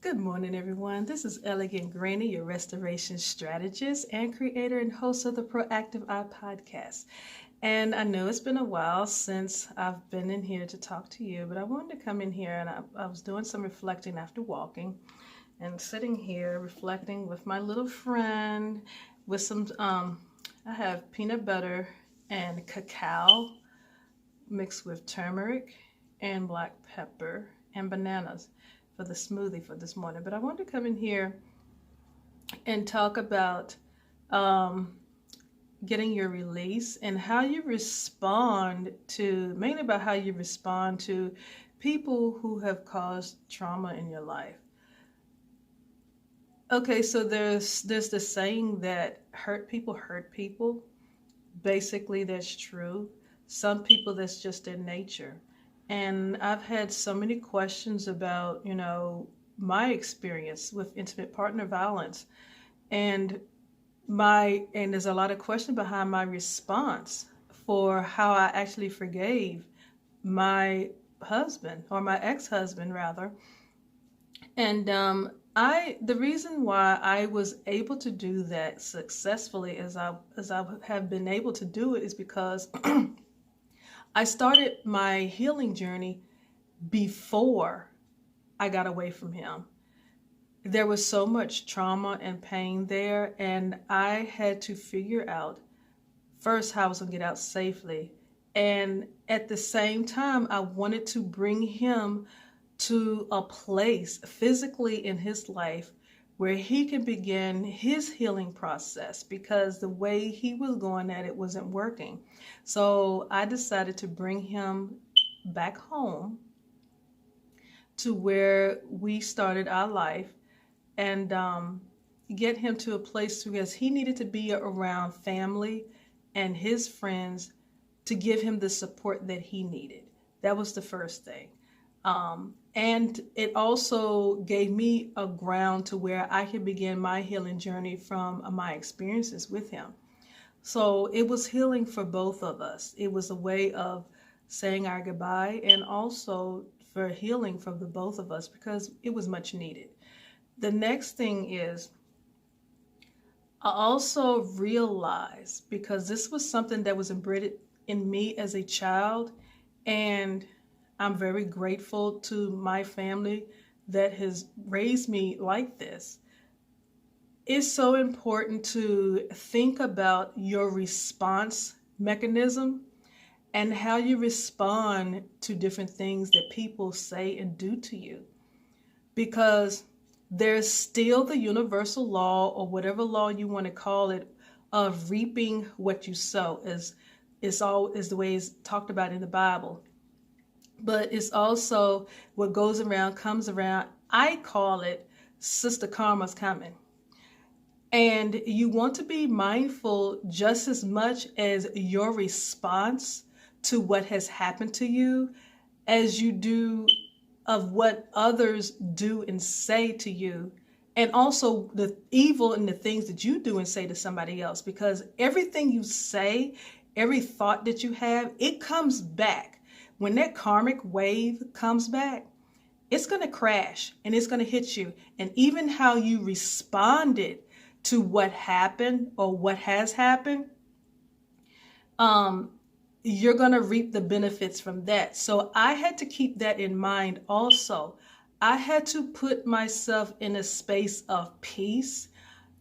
Good morning, everyone. This is Elegant Granny, your restoration strategist and creator and host of the Proactive Eye podcast. And I know it's been a while since I've been in here to talk to you, but I wanted to come in here and I was doing some reflecting after walking and sitting here reflecting with my little friend with some, I have peanut butter and cacao mixed with turmeric and black pepper and bananas for the smoothie for this morning. But I wanted to come in here and talk about getting your release and how you respond to, mainly about how you respond to people who have caused trauma in your life. Okay, so there's the saying that hurt people hurt people. Basically, that's true. Some people, that's just their nature. And I've had so many questions about, my experience with intimate partner violence. And there's a lot of question behind my response for how I actually forgave my husband, or my ex-husband rather. And the reason why I was able to do that successfully as I have been able to do it is because I started my healing journey before I got away from him. There was so much trauma and pain there, and I had to figure out first how I was going to get out safely. And at the same time, I wanted to bring him to a place physically in his life where he can begin his healing process, because the way he was going at it wasn't working. So I decided to bring him back home to where we started our life and get him to a place because he needed to be around family and his friends to give him the support that he needed. That was the first thing. And it also gave me a ground to where I could begin my healing journey from my experiences with him. So it was healing for both of us. It was a way of saying our goodbye and also for healing for the both of us because it was much needed. The next thing is I also realized, because this was something that was embedded in me as a child, and I'm very grateful to my family that has raised me like this. It's so important to think about your response mechanism and how you respond to different things that people say and do to you. Because there's still the universal law, or whatever law you want to call it, of reaping what you sow, is the way it's talked about in the Bible. But it's also what goes around comes around. I call it Sister Karma's coming. And you want to be mindful just as much as your response to what has happened to you as you do of what others do and say to you. And also the evil and the things that you do and say to somebody else. Because everything you say, every thought that you have, it comes back. When that karmic wave comes back, it's going to crash and it's going to hit you. And even how you responded to what happened or what has happened, you're going to reap the benefits from that. So I had to keep that in mind also. I had to put myself in a space of peace,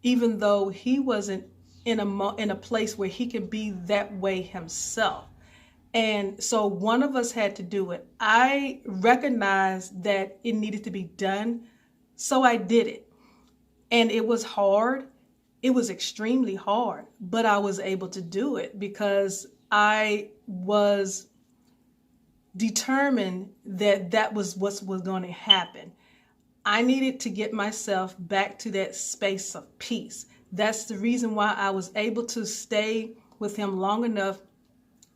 even though he wasn't in a place where he could be that way himself. And so one of us had to do it. I recognized that it needed to be done, so I did it. And it was hard. It was extremely hard, but I was able to do it because I was determined that that was what was going to happen. I needed to get myself back to that space of peace. That's the reason why I was able to stay with him long enough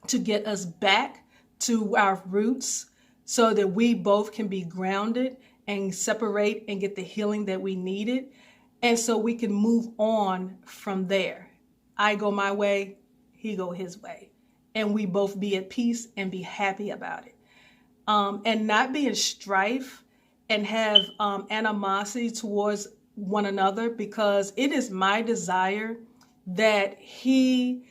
to get us back to our roots so that we both can be grounded and separate and get the healing that we needed. And so we can move on from there. I go my way, he go his way. And we both be at peace and be happy about it. And not be in strife and have animosity towards one another, because it is my desire that he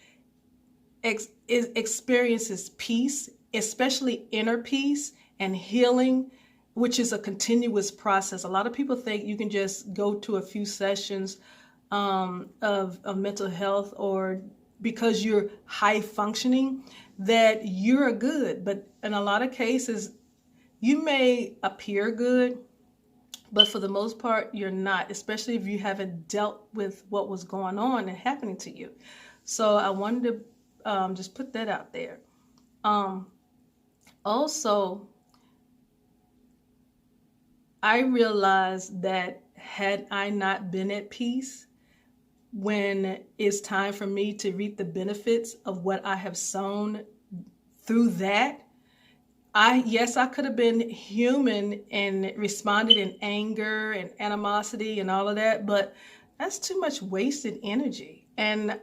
experiences peace, especially inner peace and healing, which is a continuous process. A lot of people think you can just go to a few sessions of mental health, or because you're high functioning, that you're good. But in a lot of cases, you may appear good, but for the most part, you're not, especially if you haven't dealt with what was going on and happening to you. So I wanted to just put that out there. Also, I realized that had I not been at peace, when it's time for me to reap the benefits of what I have sown through that, yes, I could have been human and responded in anger and animosity and all of that, but that's too much wasted energy. And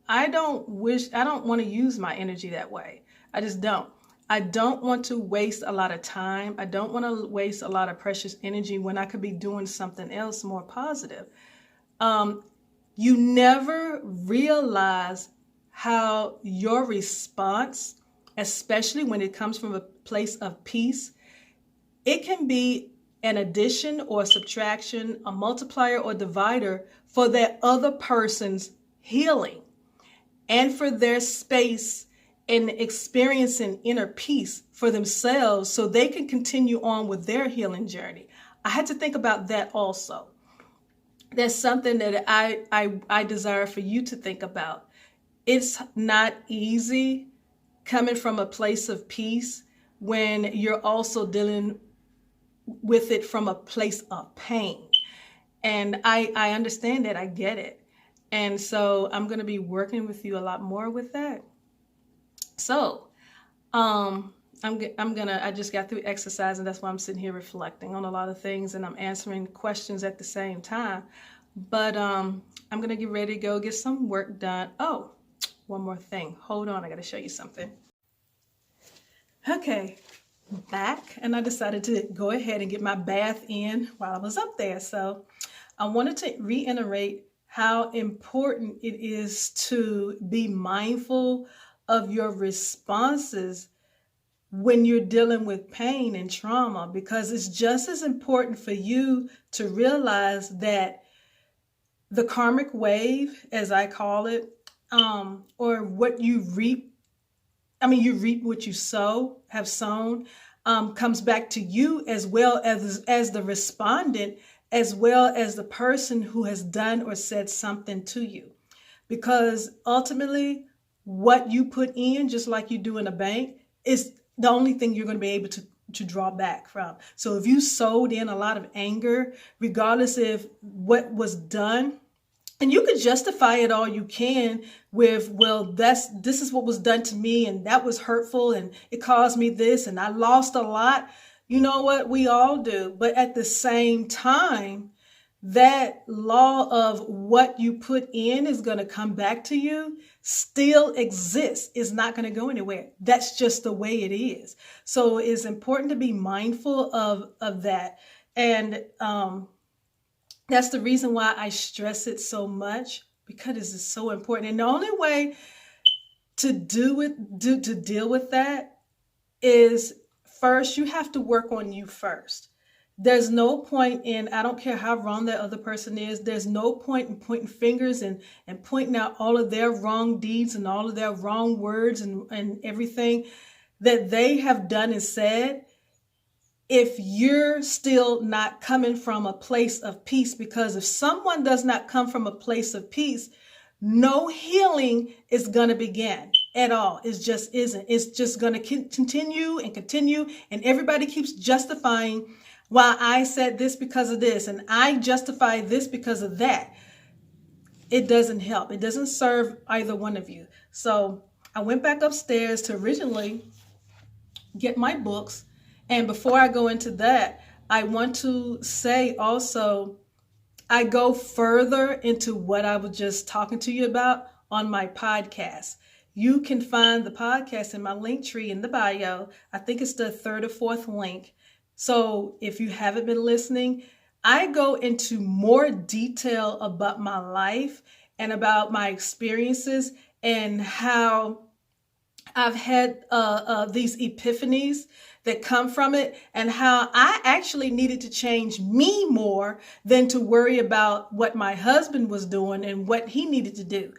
I don't want to use my energy that way. I just don't. I don't want to waste a lot of time. I don't want to waste a lot of precious energy when I could be doing something else more positive. You never realize how your response, especially when it comes from a place of peace, it can be an addition or a subtraction, a multiplier or divider for that other person's healing and for their space and experiencing inner peace for themselves, so they can continue on with their healing journey. I had to think about that also. That's something that I desire for you to think about. It's not easy coming from a place of peace when you're also dealing with it from a place of pain. And I understand that. I get it. And so I'm going to be working with you a lot more with that. So I just got through exercise, and that's why I'm sitting here reflecting on a lot of things, and I'm answering questions at the same time. But I'm going to get ready to go get some work done. Oh, one more thing. Hold on. I got to show you something. Okay, back, and I decided to go ahead and get my bath in while I was up there. So I wanted to reiterate how important it is to be mindful of your responses when you're dealing with pain and trauma, because it's just as important for you to realize that the karmic wave, as I call it, or what you reap, you reap what you have sown, comes back to you, as well as the respondent, as well as the person who has done or said something to you. Because ultimately, what you put in, just like you do in a bank, is the only thing you're going to be able to draw back from. So if you sowed in a lot of anger, regardless of what was done, and you could justify it all you can with, well, this is what was done to me, and that was hurtful, and it caused me this, and I lost a lot. You know what? We all do. But at the same time, that law of what you put in is going to come back to you still exists. It's not going to go anywhere. That's just the way it is. So it's important to be mindful of that. And that's the reason why I stress it so much, because it's so important. And the only way to deal with that is, first, you have to work on you first. There's no point in, I don't care how wrong that other person is, there's no point in pointing fingers and pointing out all of their wrong deeds and all of their wrong words and everything that they have done and said, if you're still not coming from a place of peace. Because if someone does not come from a place of peace, no healing is going to begin at all. It just isn't. It's just going to continue, and everybody keeps justifying, why I said this because of this, and I justify this because of that. It doesn't help. It doesn't serve either one of you. So I went back upstairs to originally get my books. And before I go into that, I want to say also, I go further into what I was just talking to you about on my podcast. You can find the podcast in my link tree in the bio. I think it's the third or fourth link. So if you haven't been listening, I go into more detail about my life and about my experiences and how I've had these epiphanies that come from it, and how I actually needed to change me more than to worry about what my husband was doing and what he needed to do.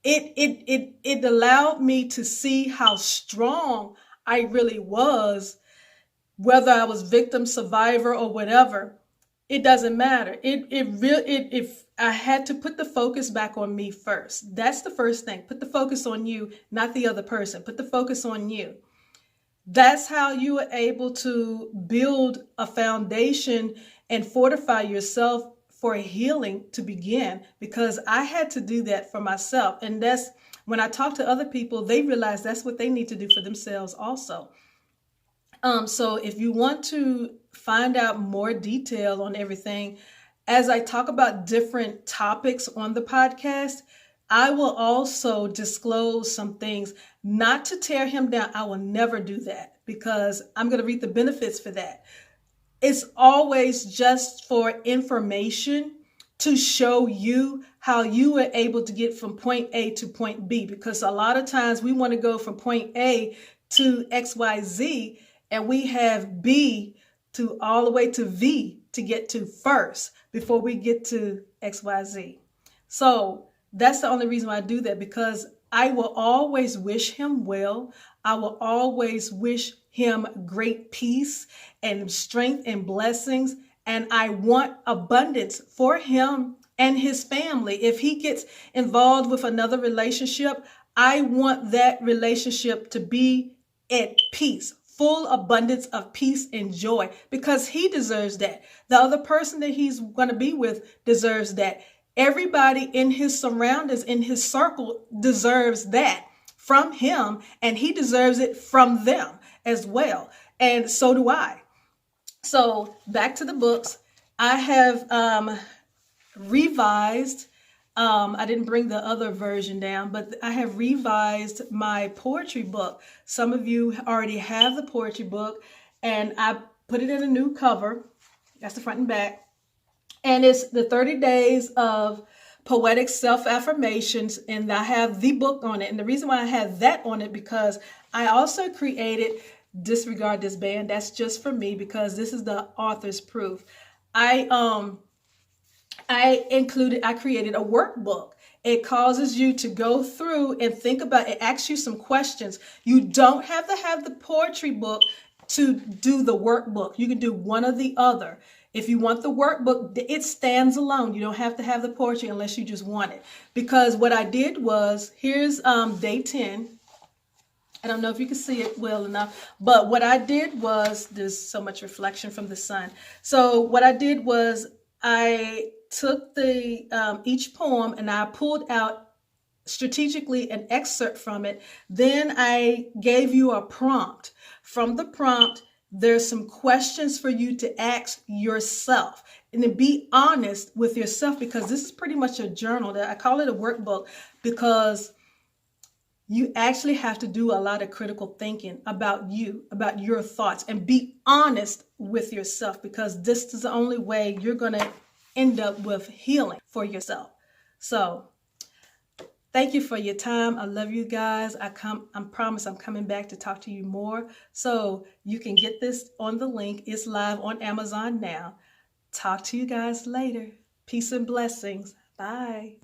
It allowed me to see how strong I really was, whether I was victim, survivor, or whatever. It doesn't matter. If I had to put the focus back on me first. That's the first thing. Put the focus on you, not the other person. Put the focus on you. That's how you are able to build a foundation and fortify yourself for healing to begin, because I had to do that for myself. And that's when I talk to other people, they realize that's what they need to do for themselves also. So if you want to find out more detail on everything, as I talk about different topics on the podcast, I will also disclose some things, not to tear him down. I will never do that because I'm going to reap the benefits for that. It's always just for information to show you how you were able to get from point A to point B, because a lot of times we want to go from point A to XYZ, and we have B to all the way to V to get to first before we get to XYZ. So that's the only reason why I do that, because I will always wish him well. I will always wish him great peace and strength and blessings. And I want abundance for him and his family. If he gets involved with another relationship, I want that relationship to be at peace, full abundance of peace and joy, because he deserves that. The other person that he's going to be with deserves that. Everybody in his surroundings, in his circle, deserves that from him, and he deserves it from them as well. And so do I. So back to the books. I have revised. I didn't bring the other version down, but I have revised my poetry book. Some of you already have the poetry book, and I put it in a new cover. That's the front and back. And it's the 30 days of poetic self-affirmations, and I have the book on it. And the reason why I have that on it, because I also created Disregard This Band. That's just for me, because this is the author's proof. I created a workbook. It causes you to go through and think about it, asks you some questions. You don't have to have the poetry book to do the workbook. You can do one or the other. If you want the workbook, it stands alone. You don't have to have the poetry unless you just want it. Because what I did was, here's day 10. I don't know if you can see it well enough, but what I did was, there's so much reflection from the sun. So what I did was, I took the each poem and I pulled out strategically an excerpt from it. Then I gave you a prompt. From the prompt, there's some questions for you to ask yourself and to be honest with yourself, because this is pretty much a journal. That I call it a workbook, because you actually have to do a lot of critical thinking about you, about your thoughts, and be honest with yourself, because this is the only way you're going to end up with healing for yourself. So thank you for your time. I love you guys. I promise I'm coming back to talk to you more. So you can get this on the link. It's live on Amazon now. Talk to you guys later. Peace and blessings. Bye.